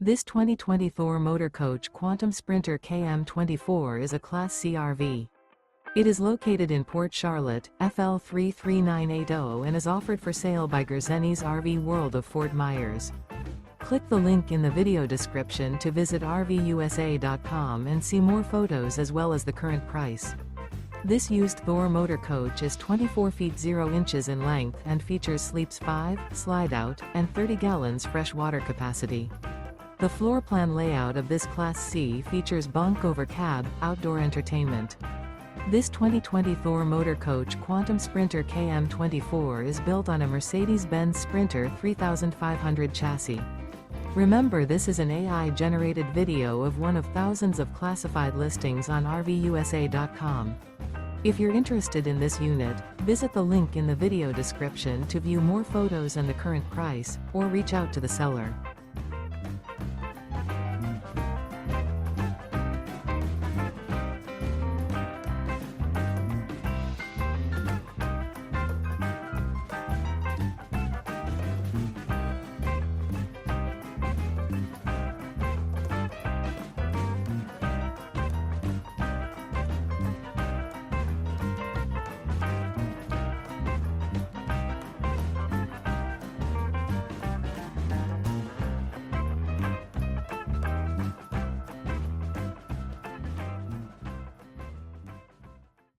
This 2020 Thor Motor Coach Quantum Sprinter KM24 is a Class C RV. It is located in Port Charlotte, FL 33980 and is offered for sale by Gerzeny's RV World of Fort Myers. Click the link in the video description to visit RVUSA.com and see more photos as well as the current price. This used Thor motor coach is 24 feet 0 inches in length and features sleeps 5, Slideout, and 30 gallons fresh water capacity. The floor plan layout of this Class C features Bunk Over Cab, outdoor entertainment. This 2020 Thor Motor Coach Quantum Sprinter KM24 is built on a Mercedes-Benz Sprinter 3500 chassis. Remember, this is an AI-generated video of one of thousands of classified listings on RVUSA.com. If you're interested in this unit, visit the link in the video description to view more photos and the current price, or reach out to the seller.